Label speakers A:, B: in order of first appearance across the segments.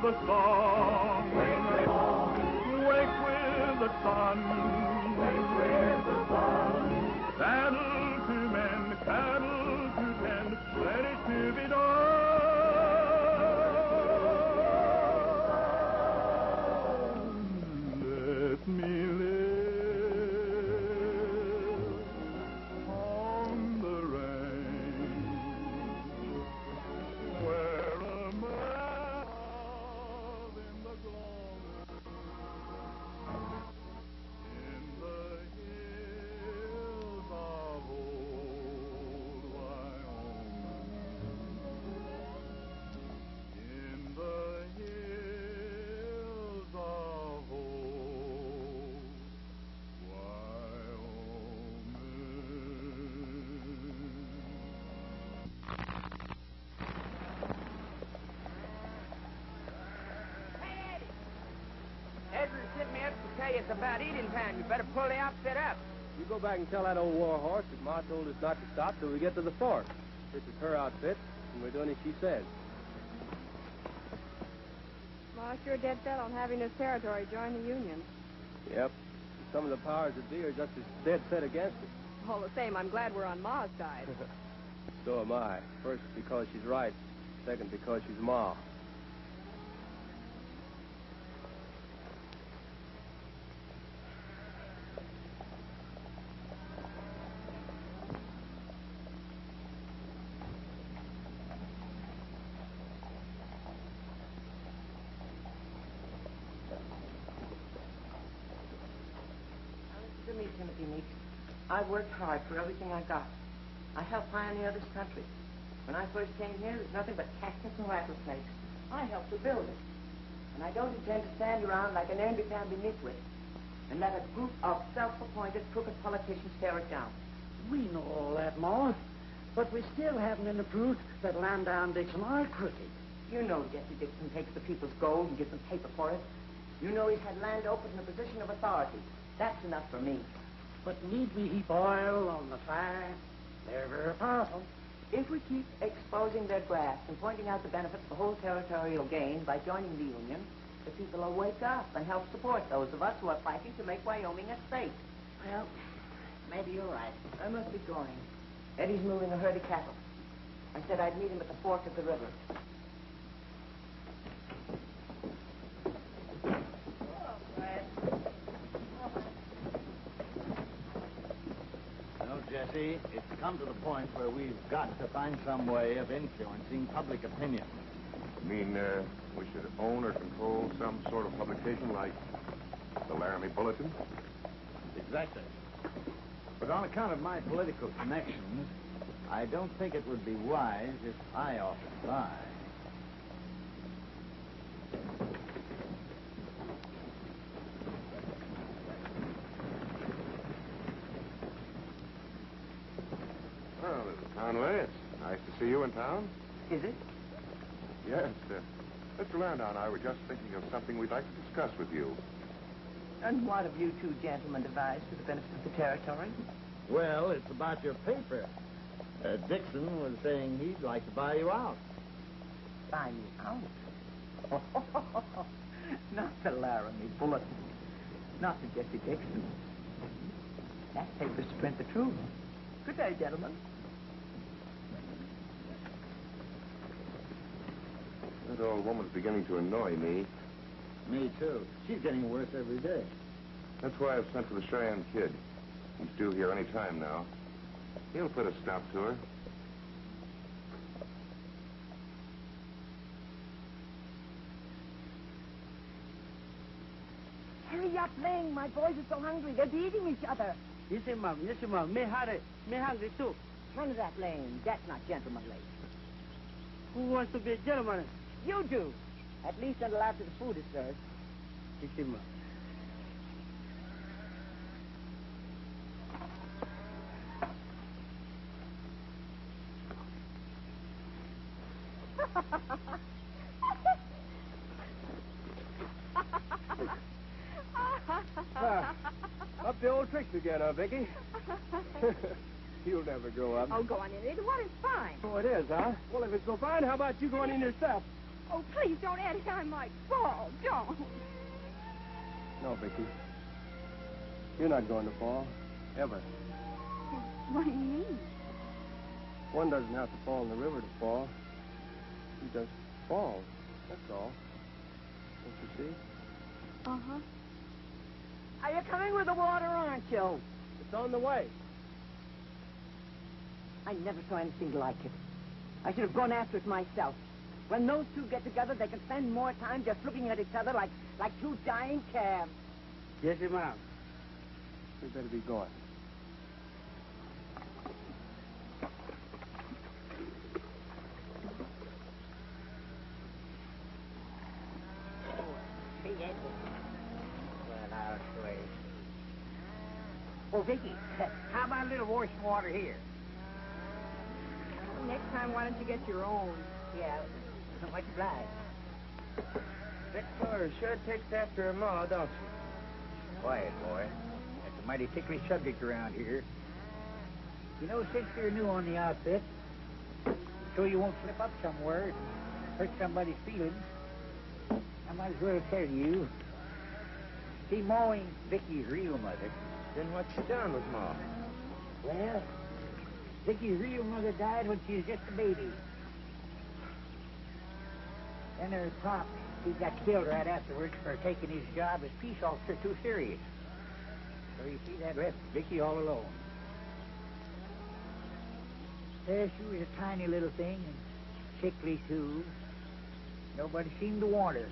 A: with the song. Wake with the sun. Saddle to mend, cattle to tend, let it to be done. Let me live on the range, where a man in the gloaming, in the hills of Old Wyoming, in the hills of Old
B: Ezra sent me up to tell you it's about eating time. You better pull the outfit up.
C: You go back and tell that old war horse that Ma told us not to stop till we get to the fort. This is her outfit, and we're doing as she says.
D: Ma sure dead set on having this territory join the Union.
C: Yep. Some of the powers that be are just as dead set against it.
D: All the same, I'm glad we're on Ma's side.
C: So am I. First, because she's right. Second, because she's Ma.
B: To me, Timothy Meeks, I've worked hard for everything I got. I helped pioneer this country. When I first came here, there was nothing but cactus and rattlesnakes. I helped to build it. And I don't intend to stand around like an namby-pamby nitwit and let a group of self-appointed crooked politicians tear it down.
E: We know all that, Ma. But we still haven't any proof that Landow and Dixon are crooked.
B: You know Jesse Dixon takes the people's gold and gives them paper for it. You know he's had Landow put in a position of authority. That's enough for me.
E: But need we heap oil on the fire? They're very powerful.
B: If we keep exposing their graft and pointing out the benefits the whole territory will gain by joining the Union, the people will wake up and help support those of us who are fighting to make Wyoming a state.
E: Well, maybe you're right.
B: I must be going. Eddie's moving a herd of cattle. I said I'd meet him at the fork of the river.
F: Jesse, it's come to the point where we've got to find some way of influencing public opinion.
G: You mean we should own or control some sort of publication like the Laramie Bulletin?
F: Exactly. But on account of my political connections, I don't think it would be wise if I offered by.
G: Well, Mrs. Conway, it's nice to see you in town.
B: Is it?
G: Yes. Mr. Landau and I were just thinking of something we'd like to discuss with you.
B: And what have you two gentlemen devised for the benefit of the territory?
F: Well, it's about your paper. Dixon was saying he'd like to buy you out.
B: Buy me out? Not the Laramie Bulletin. Not the Jesse Dixon. That paper's to print the truth. Good day, gentlemen.
G: That old woman's beginning to annoy me.
F: Me, too. She's getting worse every day.
G: That's why I've sent for the Cheyenne kid. He's due here any time now. He'll put a stop to her.
B: Hurry up, Lynn. My boys are so hungry. They're beating each other.
E: Yes, Mom. Yes, Mom. Me hungry too.
B: None of that, Lane. That's not gentlemanly.
E: Who wants to be a gentleman?
B: You do. At least until after the food is served.
E: Yes, Mom.
C: Up the old tricks again, huh, Vicky? You'll never grow up.
D: Oh, go on in. The water's fine.
C: Oh, it is, huh? Well, if it's so fine, how about you going in yourself?
D: Oh, please don't, Eddie. I might fall. Don't.
C: No, Vicky. You're not going to fall. Ever.
D: What do you mean?
C: One doesn't have to fall in the river to fall. He just falls. That's all. Don't you see?
D: Uh-huh.
B: Are you coming with the water, aren't you?
C: It's on the way.
B: I never saw anything like it. I should have gone after it myself. When those two get together, they can spend more time just looking at each other like two dying calves.
E: Yes, Mom.
C: We better be going.
E: Oh, Vicky, how about a little washing water here?
D: Next time, why don't you get your own?
E: Yeah, much obliged.
C: Cinecolor sure takes after her ma, don't she?
E: Quiet, boy. That's a mighty ticklish subject around here. You know, since you're new on the outfit, so you won't slip up somewhere and hurt somebody's feelings, I might as well tell you. See, Ma ain't Vicky's real mother.
C: Then what's she done with ma?
E: Well, Vicky's real mother died when she was just a baby. Then her pop, he got killed right afterwards for taking his job as peace officer too serious. So you see, that left Vicky all alone. There she was, a tiny little thing, and sickly too. Nobody seemed to want her.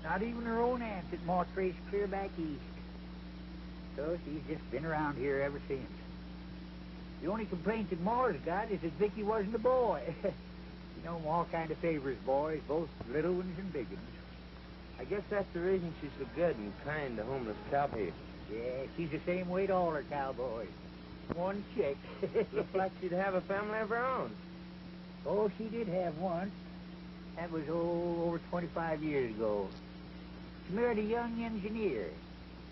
E: Not even her own aunt that Ma traced clear back east. So she's just been around here ever since. The only complaint that Ma's got is that Vicky wasn't a boy. You know, Ma kind of favors boys, both little ones and big ones.
C: I guess that's the reason she's so good and kind to homeless cowboys.
E: Yeah, she's the same way to all her cowboys. One chick.
C: Looks like she'd have a family of her own.
E: Oh, she did have one. That was, over 25 years ago. She married a young engineer.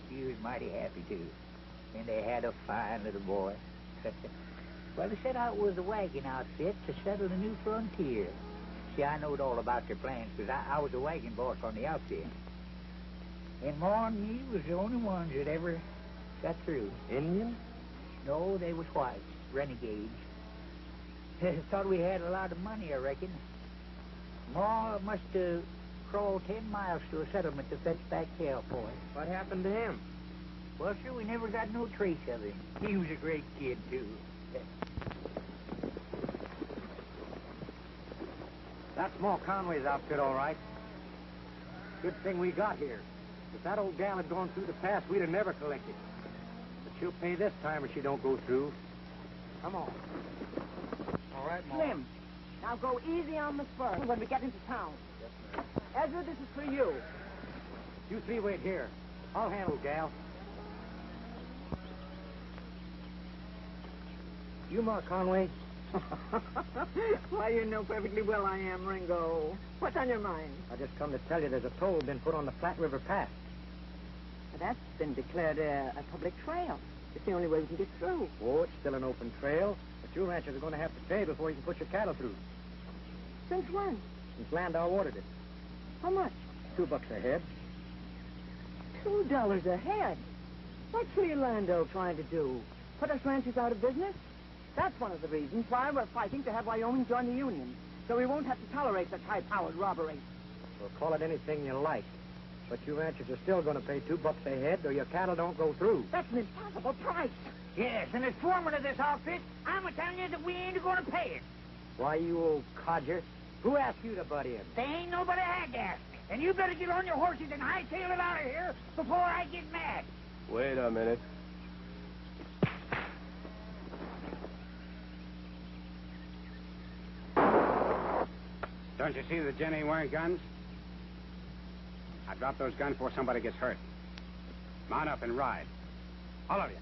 E: She was mighty happy, too. And they had a fine little boy. Well, they set out with a wagon outfit to settle the new frontier. See, I knowed all about their plans because I was a wagon boss on the outfit. And Ma and me was the only ones that ever got through.
C: Indian?
E: No, they was whites, renegades. Thought we had a lot of money, I reckon. Ma must have crawled 10 miles to a settlement to fetch back hell for it.
C: What happened to him?
E: Well, sir, we never got no trace of him. He was a great kid, too.
H: That's Ma Conway's outfit, all right. Good thing we got here. If that old gal had gone through the pass, we'd have never collected. But she'll pay this time if she don't go through. Come on.
C: All right, Ma.
B: Slim, now go easy on the spur when we get into town.
C: Yes, ma'am.
B: Ezra, this is for you.
H: You three wait here. I'll handle, gal. You, Ma Conway.
B: Why, you know perfectly well I am, Ringo. What's on your mind?
H: I just come to tell you there's a toll been put on the Flat River Pass.
B: That's been declared a public trail. It's the only way we can get through.
H: Oh, it's still an open trail, but you ranchers are going to have to pay before you can put your cattle through.
B: Since when?
H: Since Landow ordered it.
B: How much?
H: $2 a head.
B: $2 a head. What's Lee Landow trying to do? Put us ranchers out of business? That's one of the reasons why we're fighting to have Wyoming join the Union, so we won't have to tolerate such high-powered robbery.
H: Well, call it anything you like. But you ranchers are still going to pay $2 a head or your cattle don't go through.
B: That's an impossible price.
E: Yes, and as foreman of this outfit, I'm telling you that we ain't going to pay it.
H: Why, you old codger. Who asked you to butt in?
E: They ain't nobody had to ask me. And you better get on your horses and hightail it out of here before I get mad.
C: Wait a minute.
I: Don't you see the gent ain't wearing guns? I drop those guns before somebody gets hurt. Mount up and ride. All of you.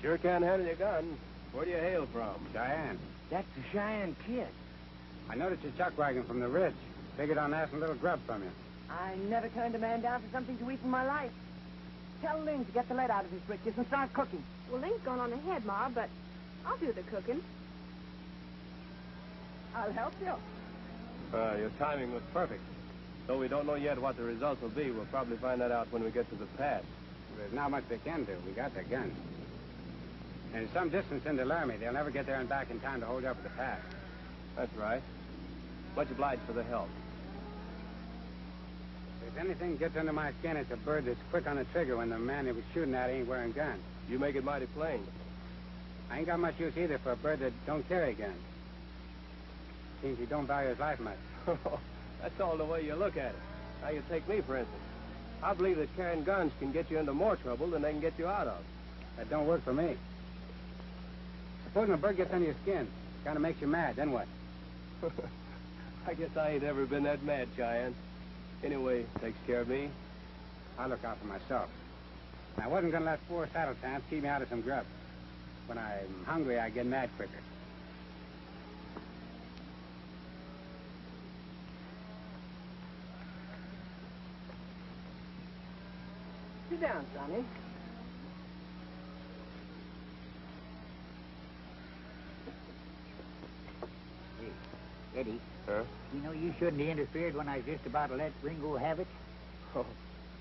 C: Sure can handle your gun. Where do you hail from?
I: Cheyenne.
B: That's the Cheyenne kid.
I: I noticed your chuck wagon from the ridge. Figured on asking a little grub from you.
B: I never turned a man down for something to eat in my life. Tell Lynn to get the lead out of his britches and start cooking.
D: Well, Lynn's gone on ahead, Ma, but I'll do the cooking. I'll help you.
C: Your timing was perfect. Though we don't know yet what the results will be, we'll probably find that out when we get to the pass.
I: There's not much they can do. We got their guns. And some distance into Laramie. They'll never get there and back in time to hold up at the pass.
C: That's right. Much obliged for the help.
I: If anything gets under my skin, it's a bird that's quick on the trigger when the man he was shooting at ain't wearing guns.
C: You make it mighty plain.
I: I ain't got much use either for a bird that don't carry guns. Seems he don't value his life much.
C: That's all the way you look at it. Now, you take me, for instance. I believe that carrying guns can get you into more trouble than they can get you out of.
I: That don't work for me. Supposing a bird gets under your skin, kind of makes you mad, then what?
C: I guess I ain't ever been that mad, Cheyenne. Anyway, takes care of me.
I: I look out for myself. I wasn't going to let 4 saddle tramps keep me out of some grub. When I'm hungry, I get mad quicker.
B: Sit down, Sonny.
E: Hey, Eddie.
C: Huh?
E: You know you shouldn't have interfered when I was just about to let Ringo have it.
C: Oh,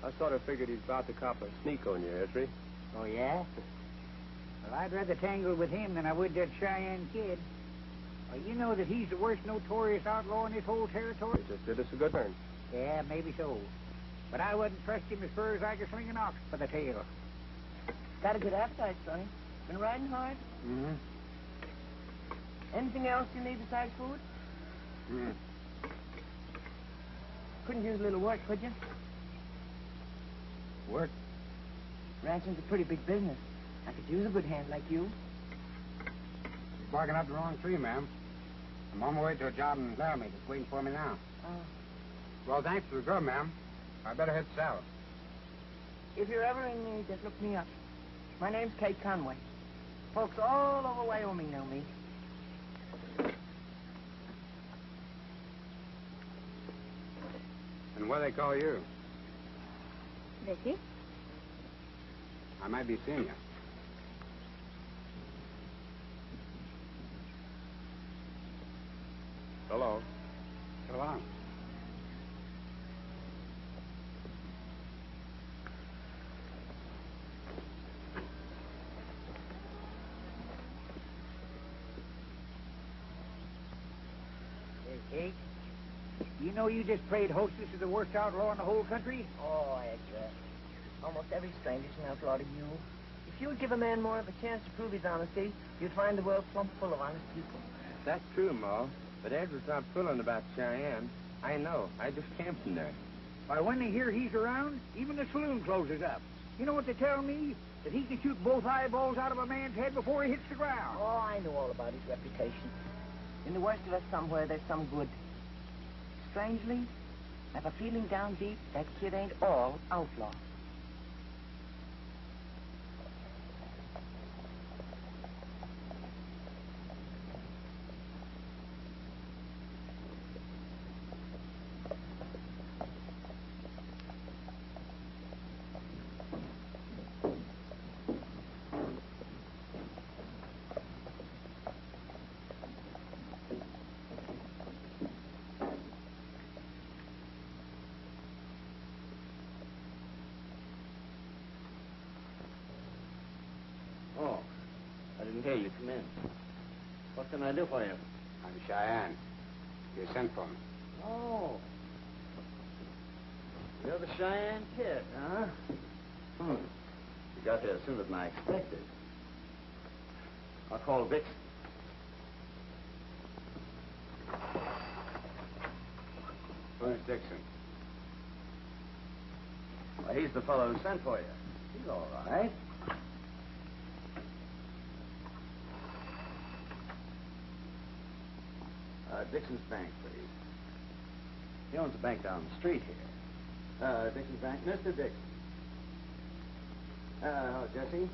C: I sort of figured he's about to cop a sneak on you, Ezra.
E: Oh, yeah? Well, I'd rather tangle with him than I would that Cheyenne kid. Well, you know that he's the worst notorious outlaw in this whole territory?
C: He just did us a good turn.
E: Yeah, maybe so. But I wouldn't trust him as far as I could swing an ox by the tail.
B: Got a good appetite, Sonny. Been riding hard?
I: Mm-hmm.
B: Anything else you need besides food?
I: Mm-hmm.
B: Couldn't use a little work, could you?
I: Work?
B: Ranching's a pretty big business. I could use a good hand like you.
I: You're barking up the wrong tree, ma'am. I'm on my way to a job in Laramie that's waiting for me now.
B: Oh.
I: Well, thanks for the grub, ma'am. I better head south.
B: If you're ever in need, just look me up. My name's Kate Conway. Folks all over Wyoming know me.
I: And what do they call you?
D: Vicky?
I: I might be seeing you.
C: Hello.
I: So long.
E: Hey, Kate. You know you just played hostess to the worst outlaw in the whole country?
B: Oh, Ezra. Almost every stranger's an outlaw to you. If you'd give a man more of a chance to prove his honesty, you'd find the world plumb full of honest people.
C: That's true, Ma. But Ezra's not fooling about Cheyenne. I know. I just came from there.
E: Why, when they hear he's around, even the saloon closes up. You know what they tell me? That he can shoot both eyeballs out of a man's head before he hits the ground.
B: Oh, I know all about his reputation. In the worst of us somewhere, there's some good. Strangely, I have a feeling down deep that kid ain't all outlaw.
F: Oh, I didn't hear you. Come in. What can I do for you?
I: I'm Cheyenne. You sent for me.
F: Oh. You're the Cheyenne kid, huh? You got here sooner than I expected. I'll call Dixon.
I: Who's Dixon?
F: Well, he's the fellow who sent for you. He's all right. Dixon's bank, please. He owns a bank down the street here. Dixon's bank. Mr. Dixon. Hello, Jesse.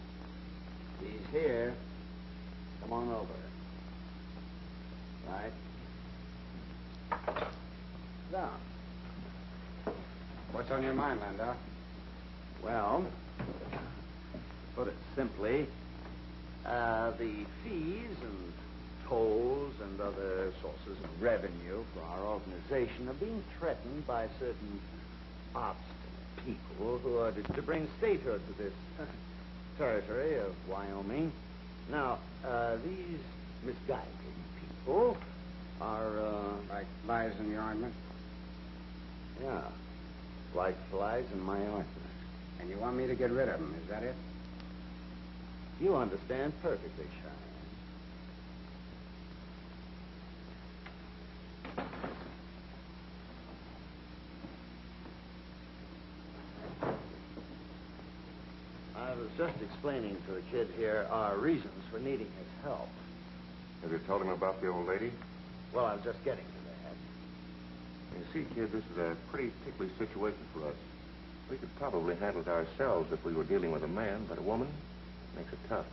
F: He's here. Come on over. Right. Down.
I: What's on your mind, Landau?
F: Well, to put it simply, the fees and tolls and other sources of revenue for our organization are being threatened by certain obstinate people who are to bring statehood to this territory of Wyoming. Now, these misguided people are,
I: Like flies in your ointment?
F: yeah, like flies in my ointment.
I: And you want me to get rid of them, is that it?
F: You understand perfectly, Cheyenne. I was just explaining to the kid here our reasons for needing his help.
G: Have you told him about the old lady?
F: Well, I was just getting to that.
G: You see, kid, this is a pretty ticklish situation for us. We could probably handle it ourselves if we were dealing with a man, but a woman makes it tough.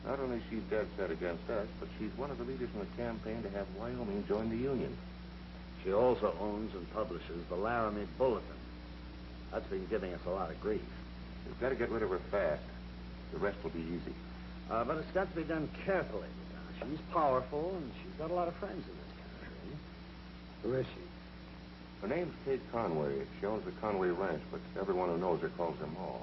G: Not only is she dead set against us, but she's one of the leaders in the campaign to have Wyoming join the Union.
F: She also owns and publishes the Laramie Bulletin. That's been giving us a lot of grief.
G: We've got to get rid of her fast. The rest will be easy.
F: But it's got to be done carefully. She's powerful, and she's got a lot of friends in this country.
I: Who is she?
G: Her name's Kate Conway. She owns the Conway Ranch, but everyone who knows her calls her Ma.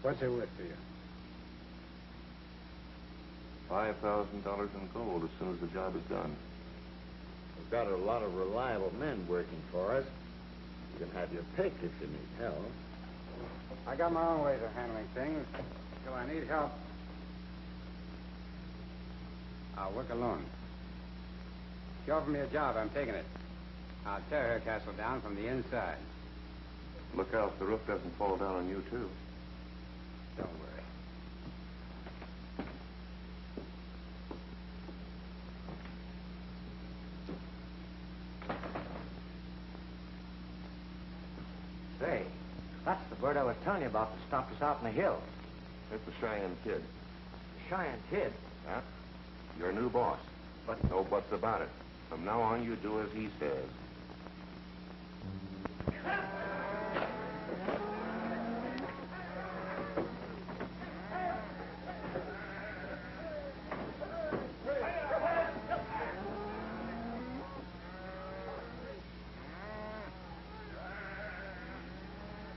I: What's it worth for you?
G: $5,000 in gold as soon as the job is done.
F: We've got a lot of reliable men working for us. You can have your pick if you need help.
I: I got my own ways of handling things. Till I need help, I'll work alone. If you offer me a job, I'm taking it. I'll tear her castle down from the inside.
G: Look out, the roof doesn't fall down on you, too.
I: Don't worry.
H: Say, that's the bird I was telling you about that stopped us out in the hills.
G: It's the Cheyenne Kid.
H: The Cheyenne Kid.
G: Yeah? Your new boss.
H: But
G: No buts about it. From now on, you do as he says.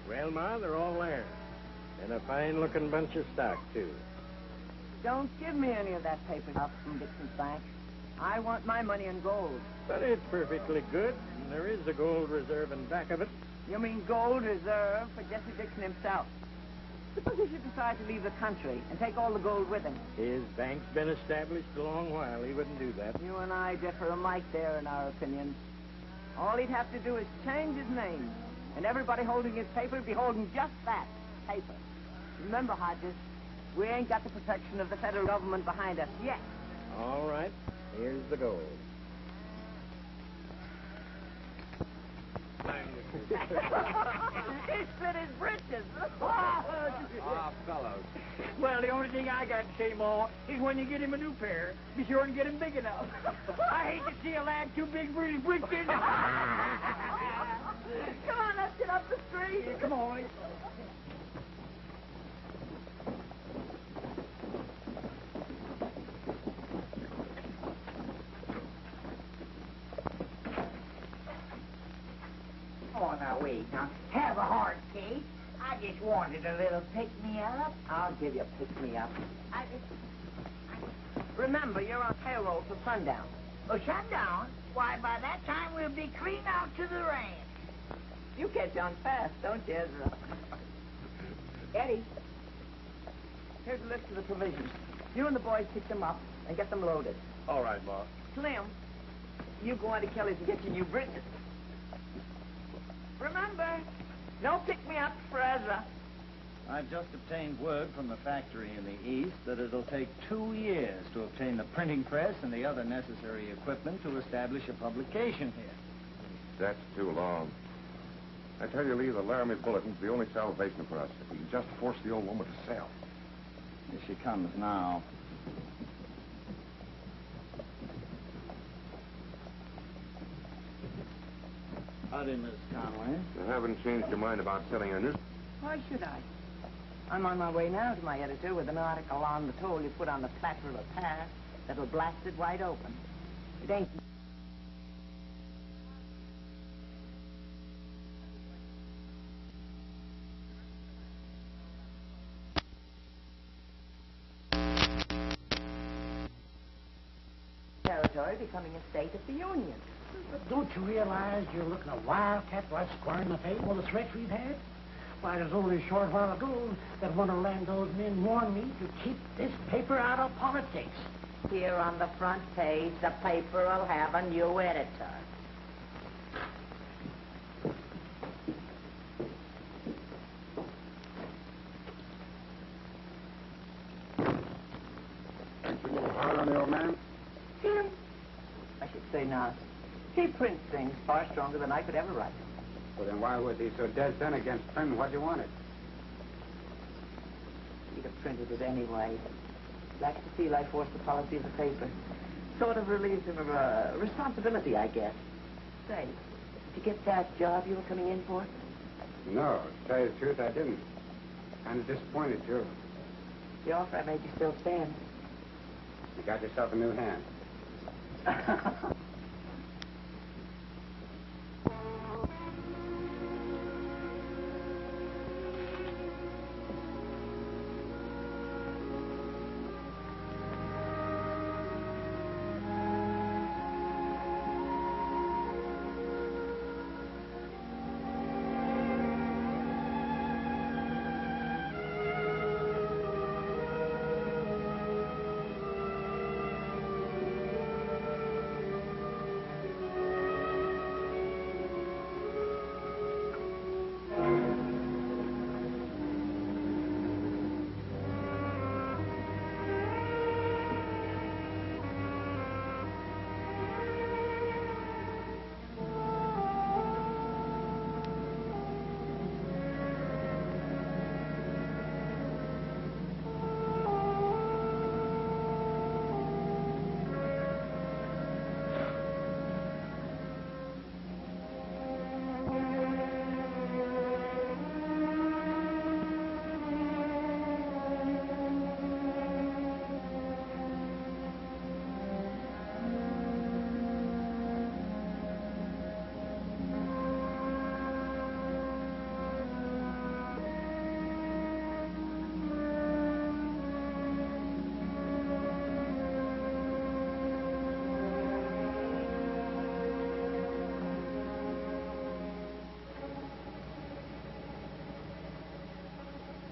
C: Well, Ma, they're all there. And a fine-looking bunch of stock, too.
B: Don't give me any of that paper up from Dixon's bank. I want my money in gold.
C: But it's perfectly good, and there is a gold reserve in back of it.
B: You mean gold reserve for Jesse Dixon himself? Suppose he should decide to leave the country and take all the gold with him.
C: His bank's been established a long while. He wouldn't do that.
B: You and I differ alike there in our opinions. All he'd have to do is change his name, and everybody holding his paper would be holding just that, paper. Remember, Hodges, we ain't got the protection of the federal government behind us yet.
C: All right. Here's the gold.
B: He split his britches.
I: Ah, fellows.
E: Well, the only thing I got to say, Ma, is when you get him a new pair, be sure and get him big enough. I hate to see a lad too big for his britches.
B: Come on, let's get up the street.
E: Yeah, come on. Oh, now, wait. Now, have a heart, Kate. I just wanted a little pick-me-up.
B: I'll give you a pick-me-up. Remember, you're on payroll till sundown.
E: Oh, sundown? Why, by that time, we'll be clean out to the ranch.
B: You catch on fast, don't you, Ezra? Eddie, here's a list of the provisions. You and the boys pick them up and get them loaded.
C: All right, Ma.
B: Slim, you go on to Kelly's and get your new britches. Remember, no pick-me-up for Ezra.
F: I've just obtained word from the factory in the east that it'll take 2 years to obtain the printing press and the other necessary equipment to establish a publication here.
G: That's too long. I tell you, Lee, the Laramie Bulletin's the only salvation for us. If we can just force the old woman to sell.
F: Here she comes now. Howdy, Miss Conway.
G: You haven't changed your mind about selling your news?
B: Why should I? I'm on my way now to my editor with an article on the toll you put on the platter of a pass that'll blast it wide open. It ain't... territory becoming a state of the Union.
H: But don't you realize you're looking a wildcat right square in the face with the threats we've had? Why, it was only a short while ago that one of Landau's men warned me to keep this paper out of politics.
B: Here on the front page, the paper will have a new editor.
I: Aren't you a little hard on the old man?
B: Him? I should say not. He prints things far stronger than I could ever write.
I: Well, then why was he so dead set against printing what you wanted?
B: He'd have printed it anyway. Likes to feel I forced the policy of the paper. Sort of relieves him of responsibility, I guess. Say, did you get that job you were coming in for?
I: No, to tell you the truth, I didn't. Kind of disappointed, too.
B: The offer I made you still stands.
I: You got yourself a new hand.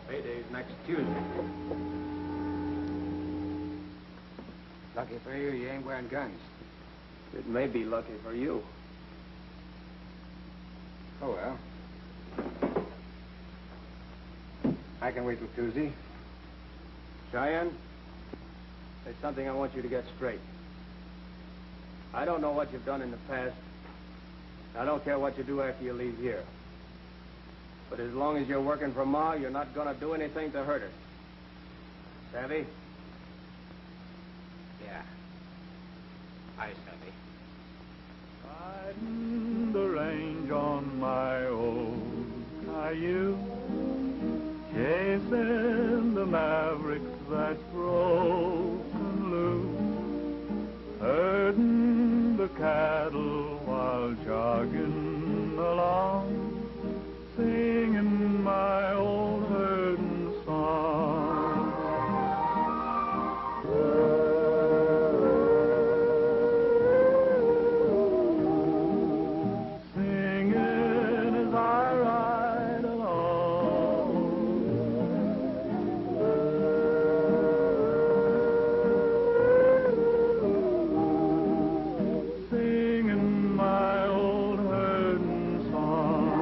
C: Payday's next Tuesday.
I: Lucky for you, you ain't wearing guns.
C: It may be lucky for you.
I: Oh, well. I can wait till Tuesday.
C: Cheyenne, there's something I want you to get straight. I don't know what you've done in the past. I don't care what you do after you leave here. But as long as you're working for Ma, you're not going to do anything to hurt her. Savvy?
I: Yeah. I savvy.
A: Riding the range on my old Cayuse, chasing the mavericks that's broken loose, herding the cattle while jogging along, singing my old herding song. Singing as I ride along. Singing my old herding song.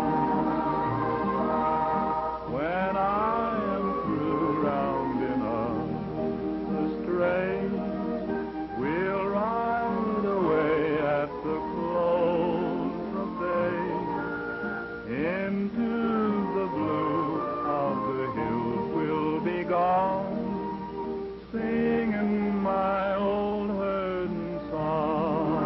A: into the blue of the hills we'll be gone, singing my old herding song.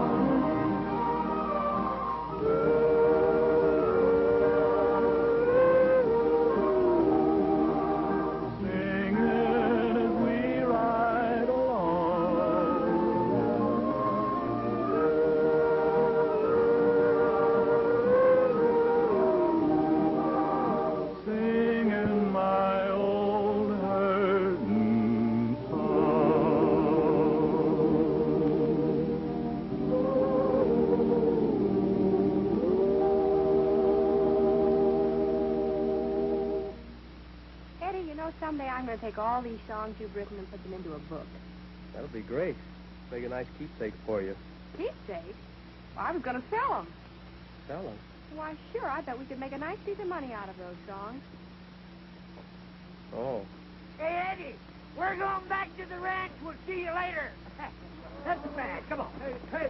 A: Singing as we ride along. Singing my old herding
D: Eddie, you know, someday I'm going to take all these songs you've written and put them into a book.
C: That'll be great. Make a nice keepsake for you.
D: Keepsake? Well, I was going to sell them.
C: Sell them.
D: Why, sure, I bet we could make a nice piece of money out of those songs.
C: Oh.
E: Hey, Eddie, we're going back to the ranch. We'll see you later. That's the bag. Come on. Hey.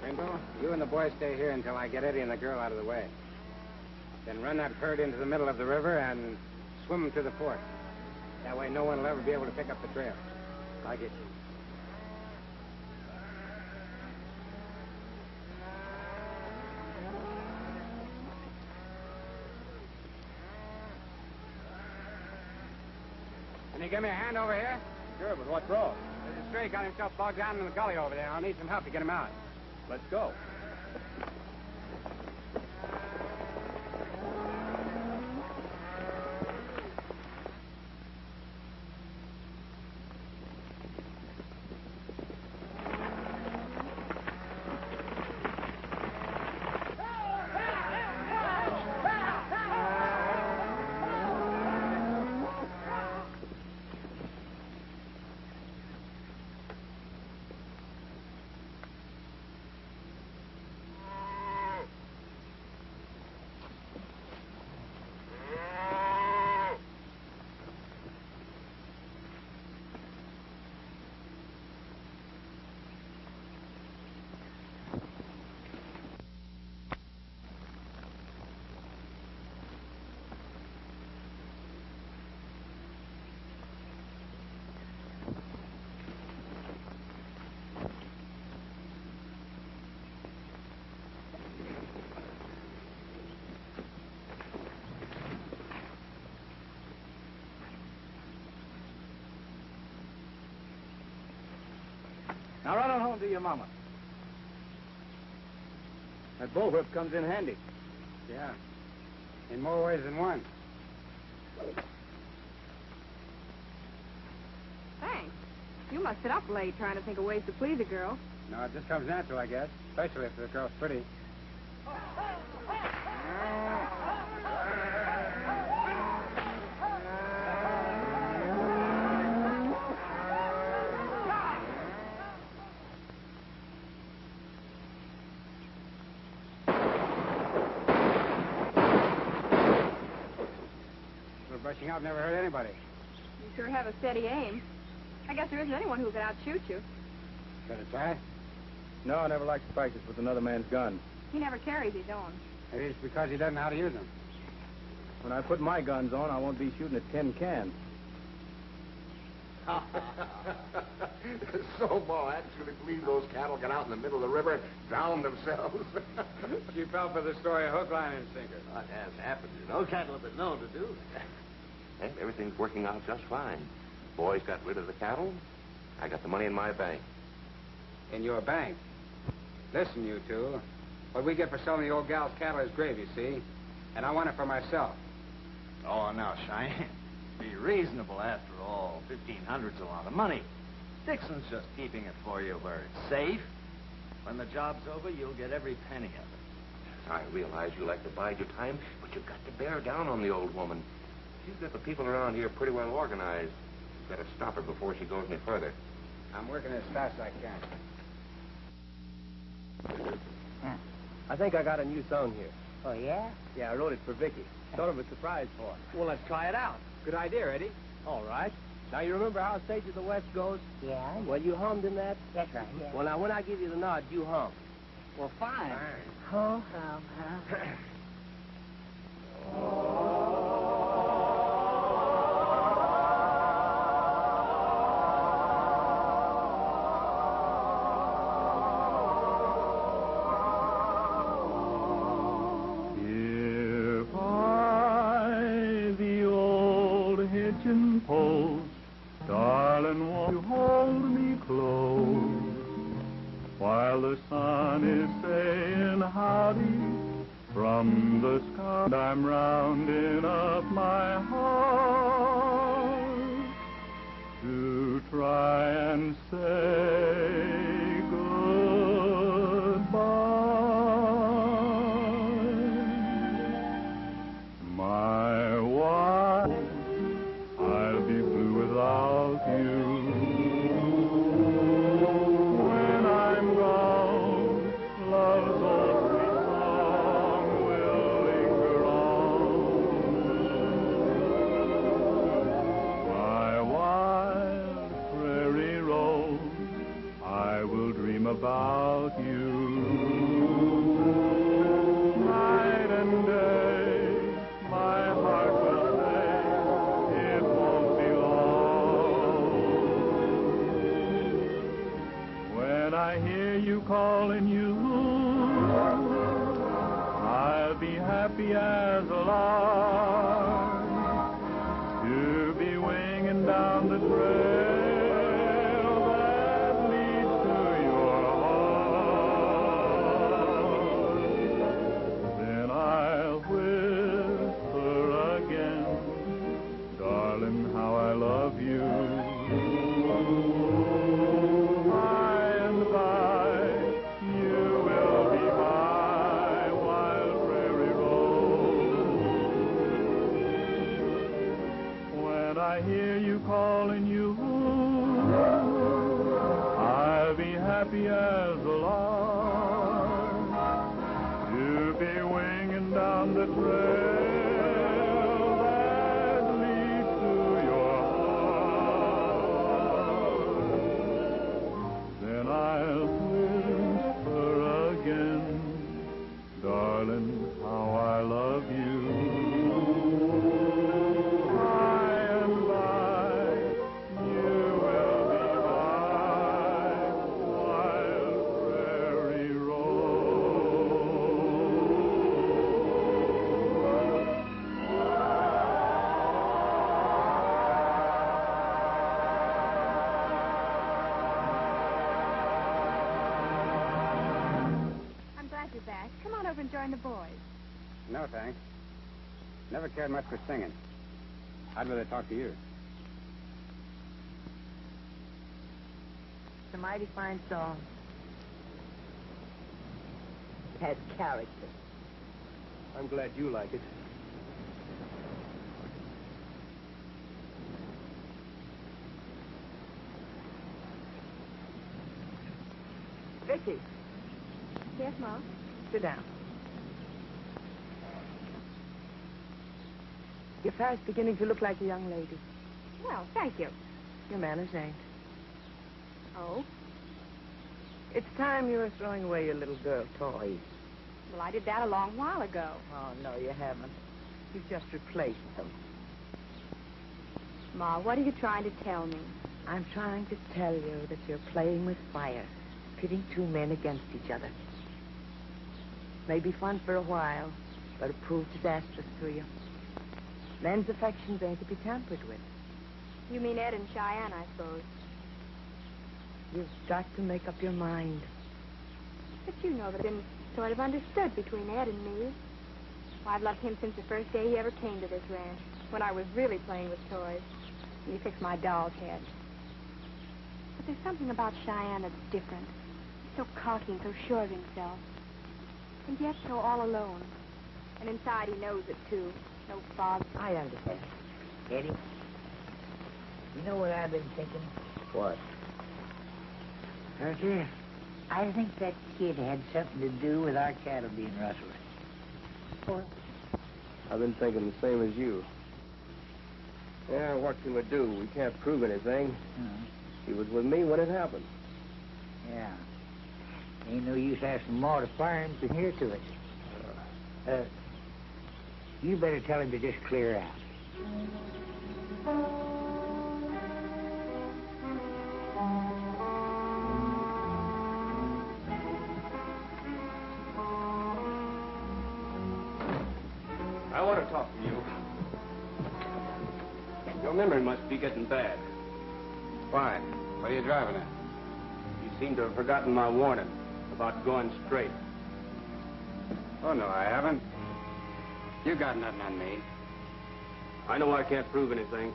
I: Ringo, you and the boys stay here until I get Eddie and the girl out of the way. Then run that herd into the middle of the river and swim them to the fort. That way no one will ever be able to pick up the trail. I'll get you. Can you give me a hand over here?
C: Sure, but what's wrong?
I: There's a stray got himself bogged down in the gully over there. I'll need some help to get him out.
C: Let's go.
H: Now run on home to your mama.
C: That bullwhip comes in handy.
I: Yeah. In more ways than one.
D: Thanks. You must sit up late trying to think of ways to please a girl.
I: No, it just comes natural, I guess. Especially if the girl's pretty. Brushing out never hurt anybody.
D: You sure have a steady aim. I guess there isn't anyone who could outshoot you.
I: Better try.
C: No, I never liked to practice with another man's gun.
D: He never carries his own.
I: Maybe it's because he doesn't know how to use them.
C: When I put my guns on, I won't be shooting at tin cans.
G: So Ma actually believed those cattle got out in the middle of the river, drowned themselves.
I: She fell for the story hook, line, and sinker.
F: What has happened? No cattle have been known to do that.
G: And everything's working out just fine. Boys got rid of the cattle. I got the money in my bank.
I: In your bank. Listen, you two. What we get for selling the old gal's cattle is gravy, see? And I want it for myself.
F: Oh, now, Cheyenne. Be reasonable after all. 1,500's a lot of money. Dixon's just keeping it for you where it's safe. When the job's over, you'll get every penny of it.
G: I realize you like to bide your time, but you've got to bear down on the old woman. She's got the people around here pretty well organized. You've got to stop her before she goes any further.
I: I'm working as fast as I can.
C: I think I got a new song here.
E: Oh, yeah?
C: Yeah, I wrote it for Vicky. Sort of a surprise for us.
H: Well, let's try it out.
C: Good idea, Eddie.
H: All right. Now, you remember how Stage of the West goes?
E: Yeah?
H: Well, you hummed in that?
E: That's right, yeah.
H: Well, now, when I give you the nod, you hum.
E: Well, fine.
H: Fine.
A: If I, the old hitching post, darling, won't you hold me close while the sun is saying howdy from the sky? And I'm rounding up my heart to try and say my wife, I'll be blue without you. When I'm gone, love's old sweet song will linger on. My wild prairie road, I will dream about you. Night and day, my heart will say it won't be long. When I hear you calling you, I'll be happy as a lark to be winging down the trail that leads to your heart. Then I'll whisper again, darling, how I love you. By and by, you will be my wild prairie rose. When I hear you calling you, I'll be happy as a lark to be winging down the trail that leads to your heart. Then I'll whisper again, darling, how I love you. By and by, you will be my wild prairie
D: I'm glad you're back. Come on over and join the boys.
I: No, thanks. Never cared much for singing. I'd rather talk to you.
B: It's a mighty fine song.
E: It has character.
C: I'm glad you like it.
B: Vicky,
D: Yes, Mom?
B: sit down. Your hair's beginning to look like a young lady.
D: Well, thank you.
B: Your manners ain't.
D: Oh?
B: It's time you were throwing away your little girl toys.
D: Well, I did that a long while ago.
B: Oh, no, you haven't. You've just replaced them.
D: Ma, what are you trying to tell me?
B: I'm trying to tell you that you're playing with fire, pitting two men against each other. May be fun for a while, but it proved disastrous to you. Men's affections ain't to be tampered with.
D: You mean Ed and Cheyenne, I suppose.
B: You've got to make up your mind.
D: But you know that it's been sort of understood between Ed and me. Well, I've loved him since the first day he ever came to this ranch, when I was really playing with toys, and he fixed my doll's head. But there's something about Cheyenne that's different. He's so cocky and so sure of himself. And yet so all alone. And inside he knows it, too. No father.
B: I understand.
E: Eddie, you know what I've been thinking?
B: What?
E: Arthur, I think that kid had something to do with our cattle being rustled.
B: Well,
C: I've been thinking the same as you. Yeah, what can we do? We can't prove anything. He was with me when it happened.
E: Yeah. Ain't no use asking Ma to fire him to hear to it. You better tell him to just clear out.
C: I want to talk to you. Your memory must be getting bad.
I: Why? What are you driving at?
C: You seem to have forgotten my warning about going straight.
I: Oh, no, I haven't. You got nothing on me.
C: I know I can't prove anything,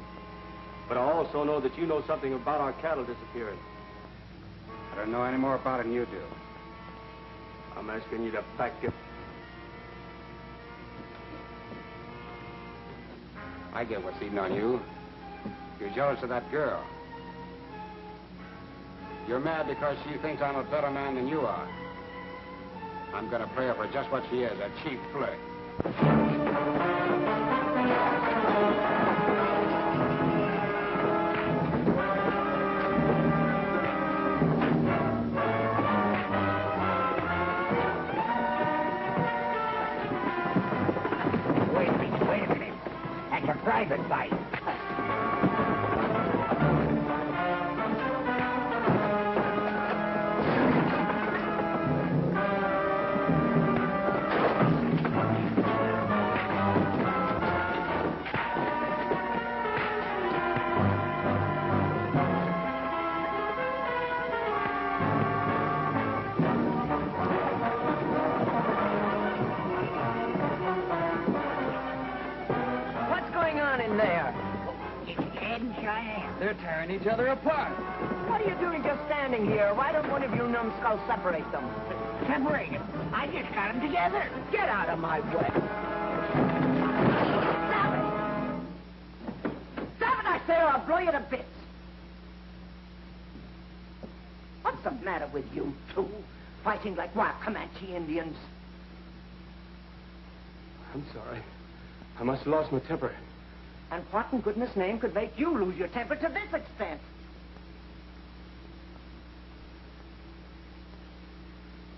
C: but I also know that you know something about our cattle disappearing.
I: I don't know any more about it than you do.
C: I'm asking you to pack it.
I: I get what's eating on you. You're jealous of that girl. You're mad because she thinks I'm a better man than you are. I'm gonna play her for just what she is, a cheap flirt.
E: Wait a minute. That's a private fight.
B: They're tearing each other apart. What are you doing just standing here? Why don't one of you numbskulls separate them?
E: Separate them? I just got them together.
B: Get out of my way. Stop it! Stop it, I say, or I'll blow you to bits. What's the matter with you two? Fighting like wild Comanche Indians.
C: I'm sorry. I must have lost my temper.
B: And what in goodness' name could make you lose your temper to this extent?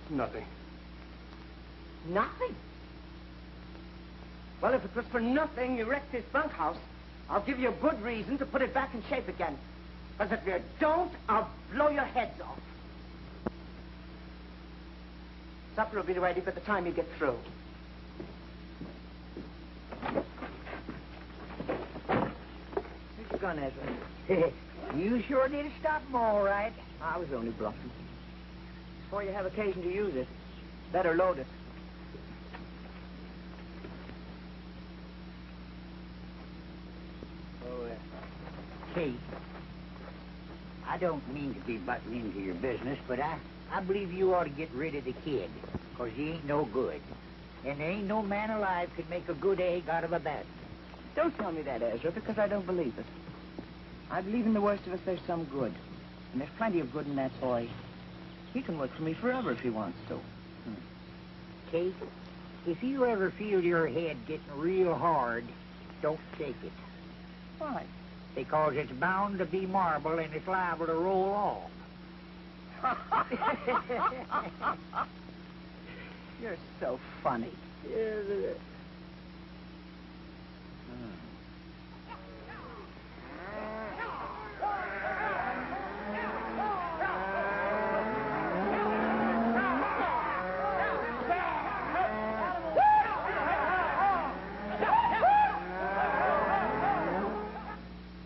C: Nothing.
B: Nothing? Well, if it was for nothing you wrecked this bunkhouse, I'll give you a good reason to put it back in shape again. Because if you don't, I'll blow your heads off. Supper will be ready by the time you get through. Gun, Ezra.
E: You sure did stop them all right.
B: I was only bluffing. Before you have occasion to use it, better load it.
E: Kate, I don't mean to be butting into your business, but I believe you ought to get rid of the kid, because he ain't no good. And there ain't no man alive could make a good egg out of a bad one.
B: Don't tell me that, Ezra, because I don't believe it. I believe in the worst of us there's some good. And there's plenty of good in that boy. He can work for me forever if he wants to.
E: Kate, if you ever feel your head getting real hard, don't shake it.
B: Why?
E: Because it's bound to be marble and it's liable to roll off.
B: You're so funny.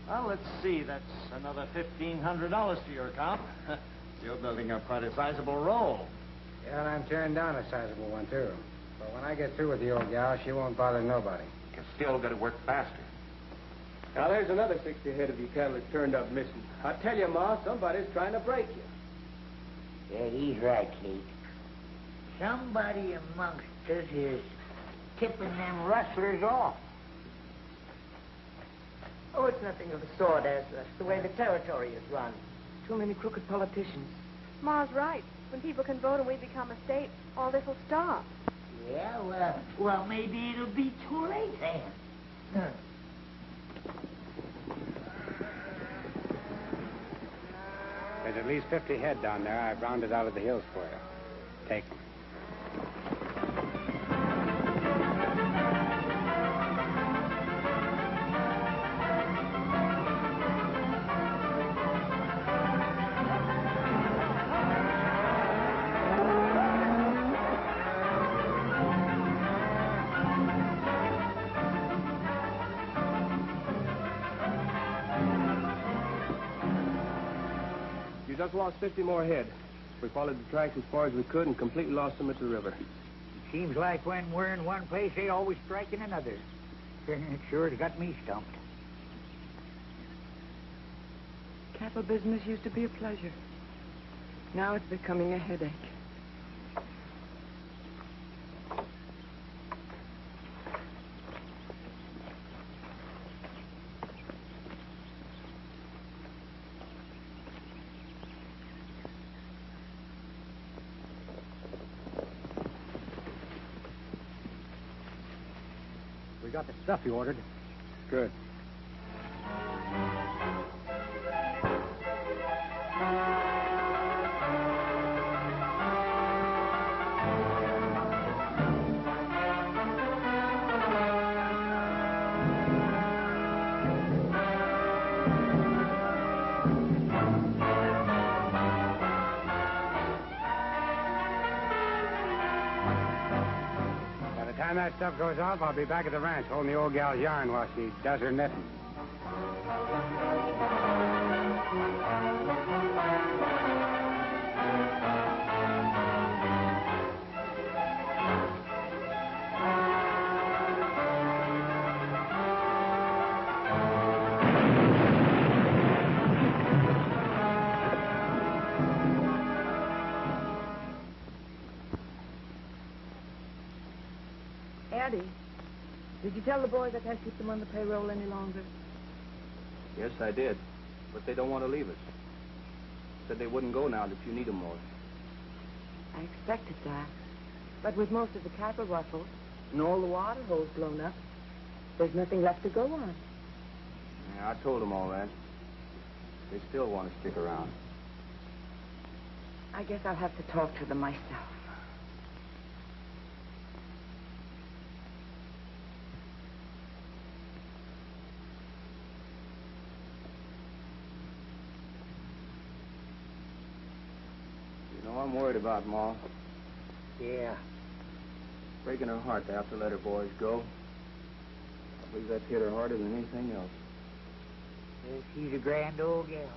J: Well, let's see. That's another $1,500 to your account. You're building up quite a sizable roll.
I: Yeah, and I'm tearing down a sizable one, too. But when I get through with the old gal, she won't bother nobody.
G: You still got to work faster.
C: Now, there's another 60 head of your cattle that's turned up missing. I tell you, Ma, somebody's trying to break you.
E: Yeah, he's right, Kate. Somebody amongst us is tipping them rustlers off.
B: Oh, it's nothing of the sort, Ezra. It's the way the territory is run. Too many crooked politicians.
D: Ma's right. When people can vote and we become a state, all this will stop.
E: Yeah, well, maybe it'll be too late then.
I: There's at least 50 head down there. I've rounded out of the hills for you. Take them.
C: You just lost 50 more head. We followed the tracks as far as we could and completely lost them at the river.
E: Seems like when we're in one place, they always strike in another. It sure has got me stumped.
B: Cattle business used to be a pleasure. Now it's becoming a headache.
H: We got the stuff you ordered.
C: Good.
I: By the time that stuff goes off, I'll be back at the ranch holding the old gal's yarn while she does her knitting.
B: Eddie, did you tell the boys I can't keep them on the payroll any longer?
C: Yes, I did. But they don't want to leave us. Said they wouldn't go now that you need them more.
B: I expected that. But with most of the cattle rustled and all the water holes blown up, there's nothing left to go on.
C: Yeah, I told them all that. They still want to stick around.
B: I guess I'll have to talk to them myself.
C: You know, I'm worried about Ma.
E: Yeah.
C: Breaking her heart to have to let her boys go. I believe that's hit her harder than anything else.
E: Well, she's a grand old gal.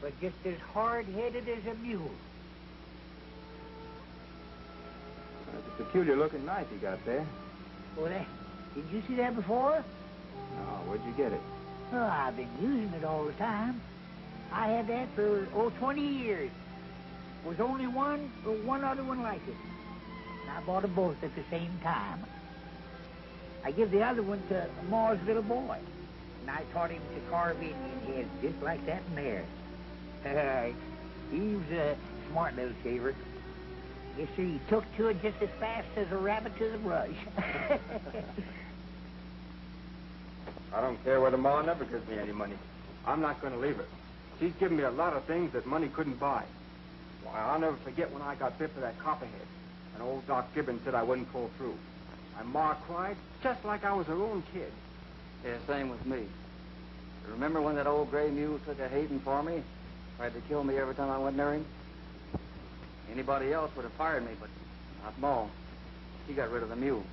E: But just as hard-headed as a mule.
C: That's a peculiar-looking knife you got there.
E: Well, did you see that before?
C: No, where'd you get it?
E: Oh, I've been using it all the time. I had that for, 20 years. Was only one other one like it. And I bought them both at the same time. I give the other one to Ma's little boy. And I taught him to carve Indian heads just like that in there. He was a smart little shaver. Yes, sir, he took to it just as fast as a rabbit to the brush.
C: I don't care whether Ma never gives me any money. I'm not going to leave her. She's given me a lot of things that money couldn't buy. Why, I'll never forget when I got bit for that copperhead. And old Doc Gibbons said I wouldn't pull through. My Ma cried just like I was her own kid.
F: Yeah, same with me. Remember when that old gray mule took a hating for me? Tried to kill me every time I went near him? Anybody else would have fired me, but not Ma. She got rid of the mule.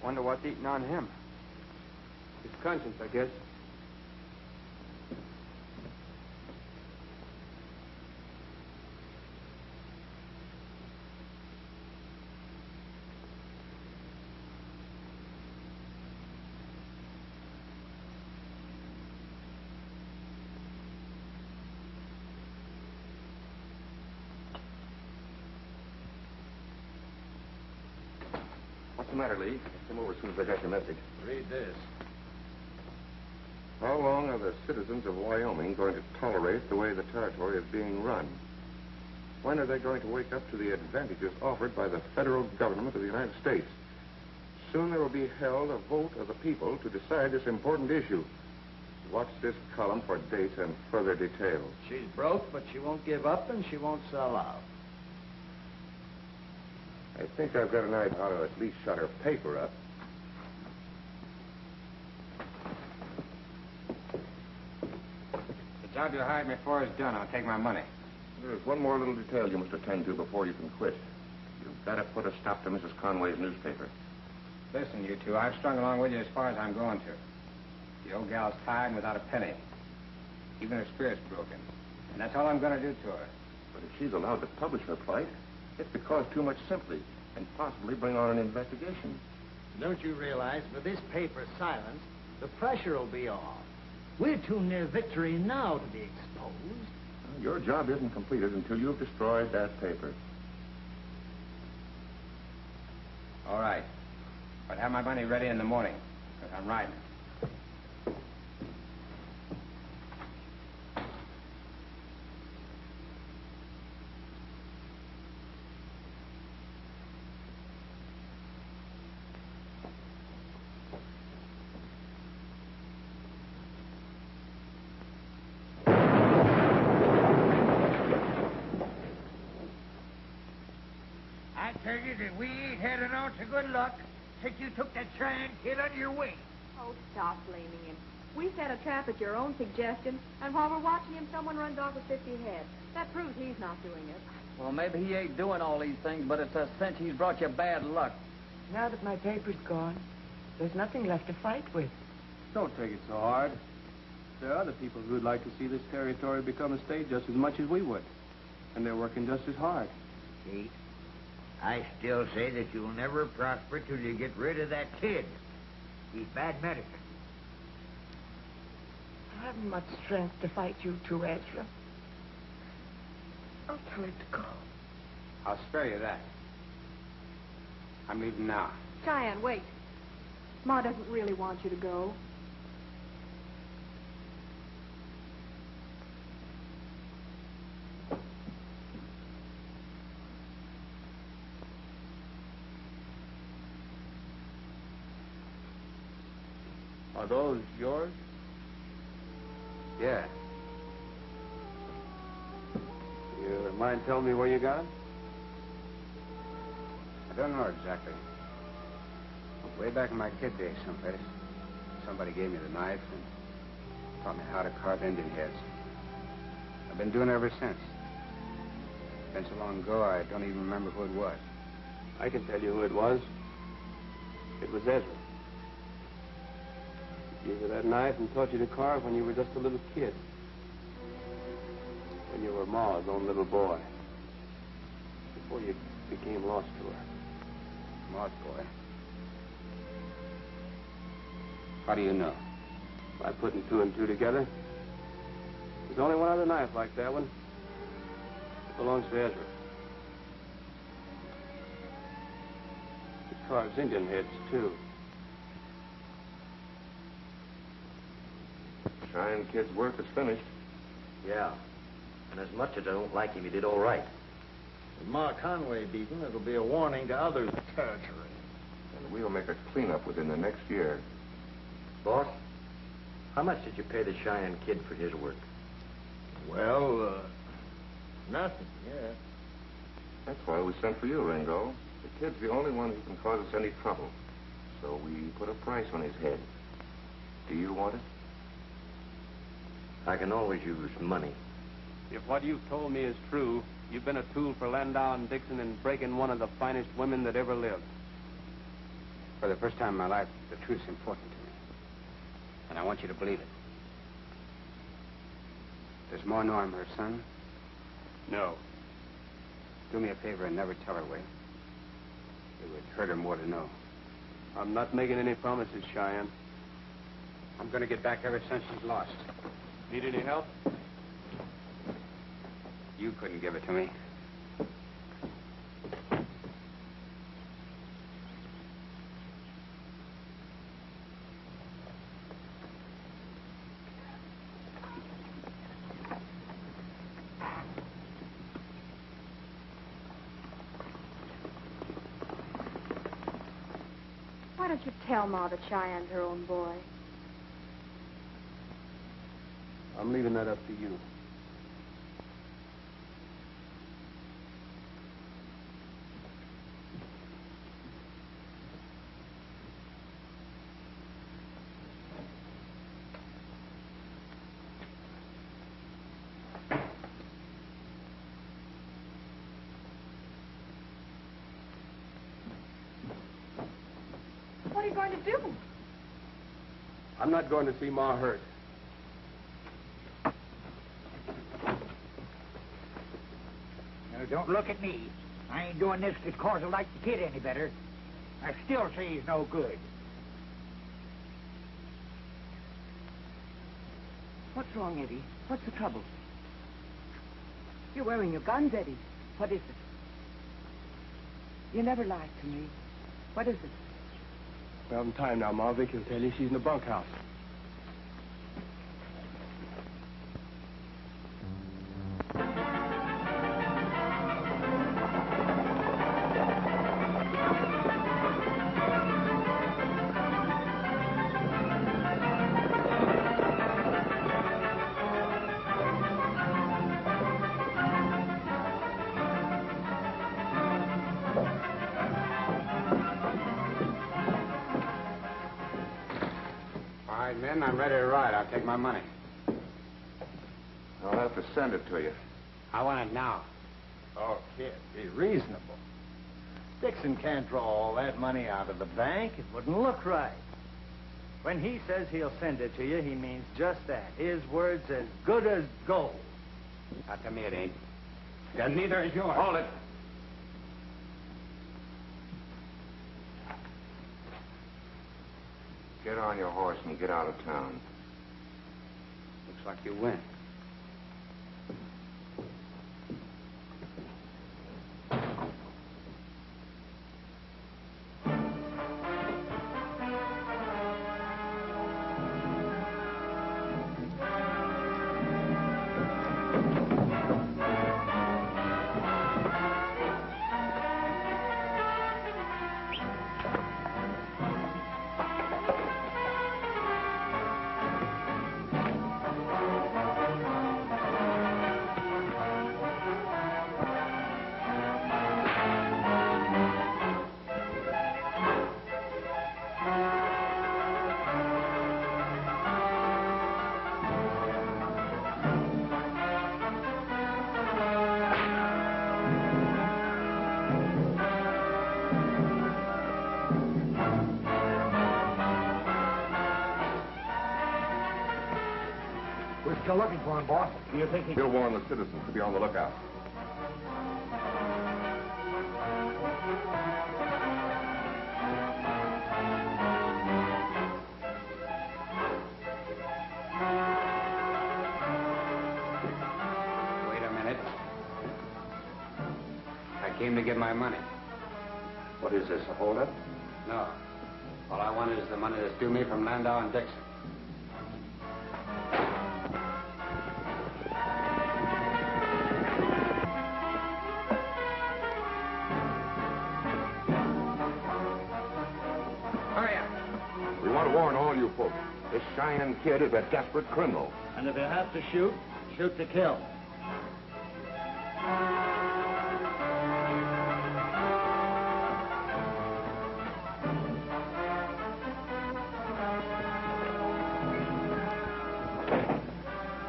C: Wonder what's eating on him. His conscience, I guess.
G: the matter, Lee? Come over as soon as I got your message.
J: Read this.
G: How long are the citizens of Wyoming going to tolerate the way the territory is being run? When are they going to wake up to the advantages offered by the federal government of the United States? Soon there will be held a vote of the people to decide this important issue. Watch this column for dates and further details.
J: She's broke, but she won't give up and she won't sell out.
G: I think I've got an idea how to at least shut her paper up.
I: The job you hired me for is done. I'll take my money.
G: There's one more little detail you must attend to before you can quit. You've got to put a stop to Mrs. Conway's newspaper.
I: Listen, you two, I've strung along with you as far as I'm going to. The old gal's tired and without a penny. Even her spirit's broken. And that's all I'm going to do to her.
G: But if she's allowed to publish her plight, it could cause too much sympathy and possibly bring on an investigation.
J: Don't you realize with this paper silence, the pressure will be off. We're too near victory now to be exposed.
G: Well, your job isn't completed until you've destroyed that paper.
I: All right. But have my money ready in the morning, because I'm riding.
E: I tell you that we ain't had an ounce of good luck since you took that Cheyenne kid under your wing.
D: Oh, stop blaming him. We set a trap at your own suggestion, and while we're watching him, someone runs off with 50 head. That proves he's not doing it.
C: Well, maybe he ain't doing all these things, but it's a cinch he's brought you bad luck.
B: Now that my paper's gone, there's nothing left to fight with.
C: Don't take it so hard. There are other people who'd like to see this territory become a state just as much as we would. And they're working just as hard.
E: See, I still say that you'll never prosper till you get rid of that kid. He's bad medicine.
B: I haven't much strength to fight you two, Ezra. I'll tell it to go.
I: I'll spare you that. I'm leaving now.
D: Cheyenne, wait. Ma doesn't really want you to go.
C: Are those yours?
I: Yeah.
C: You mind telling me where you got them?
I: I don't know exactly. Way back in my kid days someplace, somebody gave me the knife and taught me how to carve Indian heads. I've been doing it ever since. It's been so long ago, I don't even remember who it was.
C: I can tell you who it was. It was Ezra. He gave you that knife and taught you to carve when you were just a little kid. When you were Ma's own little boy. Before you became lost to her.
I: Ma's boy. How do you know?
C: By putting two and two together. There's only one other knife like that one. It belongs to Ezra. It carves Indian heads, too.
G: Cheyenne kid's work is finished.
J: Yeah. And as much as I don't like him, he did all right. With Ma Conway beaten, it'll be a warning to others in the territory.
G: And we'll make a cleanup within the next year.
J: Boss, how much did you pay the Cheyenne kid for his work?
F: Well, nothing, yeah.
G: That's why we sent for you, Ringo. The kid's the only one who can cause us any trouble. So we put a price on his head. Do you want it?
J: I can always use money.
C: If what you've told me is true, you've been a tool for Landow and Dixon in breaking one of the finest women that ever lived.
I: For the first time in my life, the truth's important to me. And I want you to believe it. Does Ma know I'm her son?
C: No.
I: Do me a favor and never tell her, will you? It would hurt her more to know.
C: I'm not making any promises, Cheyenne.
I: I'm going to get back every cent she's lost.
C: Need any help?
I: You couldn't give it to me.
D: Why don't you tell Ma that Cheyenne's her own boy?
C: I'm leaving that up to you.
D: What are you going to do?
C: I'm not going to see Ma hurt.
E: Now, don't look at me. I ain't doing this because I like the kid any better. I still say he's no good.
B: What's wrong, Eddie? What's the trouble? You're wearing your guns, Eddie. What is it? You never lied to me. What is it?
C: Well, in time now, Ma. Vicky will tell you she's in the bunkhouse.
I: Lynn, I'm ready to ride. I'll take my money.
G: I'll have to send it to you.
I: I want it now.
J: Oh, kid, be reasonable. Dixon can't draw all that money out of the bank. It wouldn't look right. When he says he'll send it to you, he means just that. His word's as good as gold.
I: Not to me, it ain't. Then neither is yours.
G: Hold it. Get on your horse and get out of town.
I: Looks like you win.
H: Still looking for him, boss.
C: Do you think he...
G: He'll warn the citizens to be on the lookout.
I: Wait a minute. I came to get my money.
G: What is this, a holdup?
I: No. All I wanted is the money that's due me from Landau and Dixon.
G: Warn all you folks. This Cheyenne kid is a desperate criminal.
J: And if you have to shoot, shoot to kill.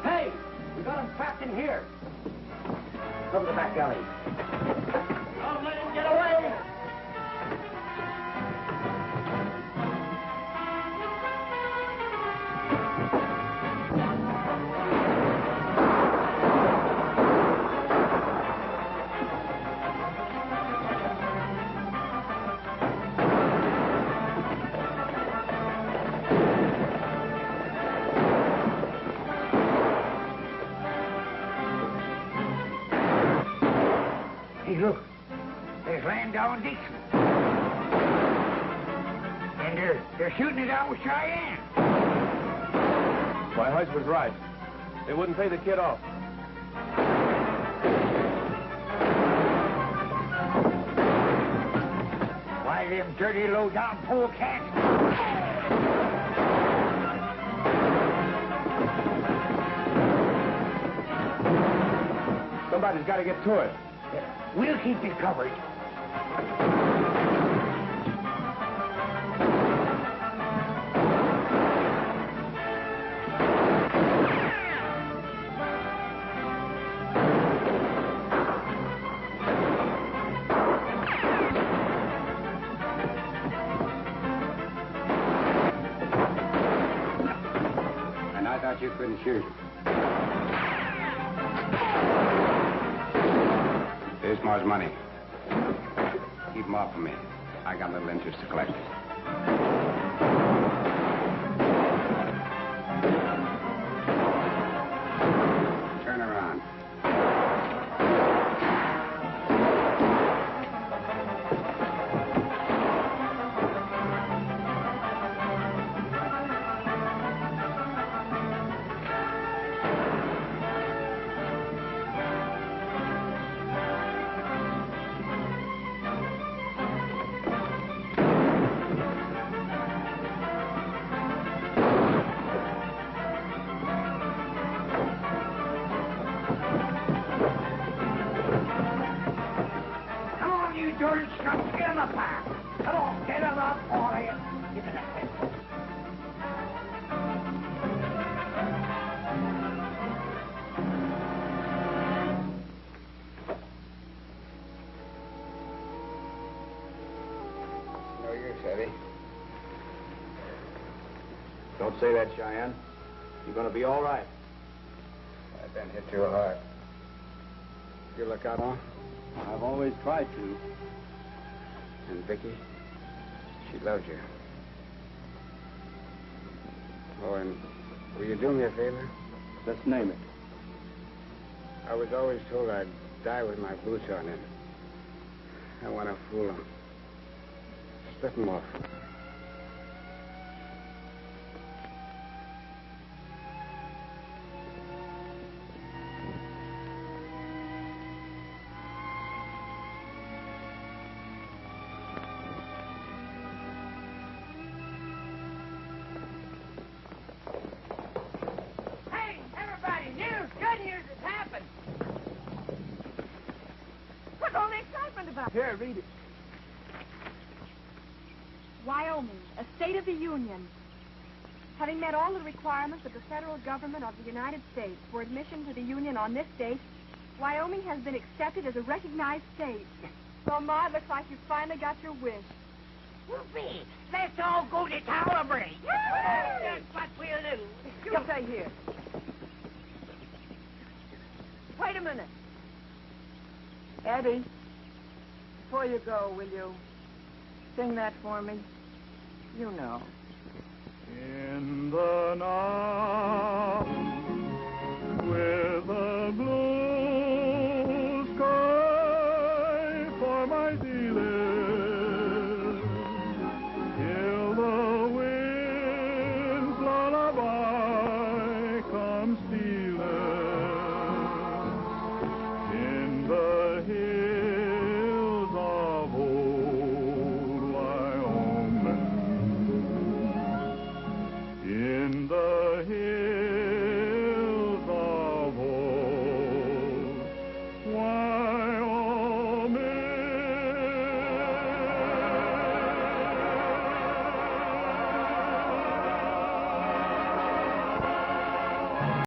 H: Hey! We got him trapped in here. Over the back alley.
J: Don't let him get away!
E: Hey, look. There's Landau and Dixon. And they're shooting it out with Cheyenne.
C: Why, Hudge was right. They wouldn't pay the kid off.
E: Why, Why, them dirty, low-down polecats.
C: Somebody's got to get to it.
E: We'll keep you covered.
I: And I thought you couldn't shoot him. Here's Ma's money. Keep them off for me. I got a little interest to collect. Turn around.
C: Don't say that, Cheyenne. You're going to be all right.
I: I've been hit too hard.
C: You look out, huh?
I: I've always tried to. And Vicky, she loves you. Oh, and will you do me a favor?
C: Let's name it.
I: I was always told I'd die with my boots on it. I want to fool them. Split them off.
C: Here, read it.
D: Wyoming, a state of the Union. Having met all the requirements of the federal government of the United States for admission to the Union on this date, Wyoming has been accepted as a recognized state. Well, Ma, it looks like you finally got your wish.
E: Whoopee! Let's all go to Tower Break. That's what we'll do.
B: You stay here. Wait a minute. Eddie, before you go, will you sing that for me? You know.
A: In the night, with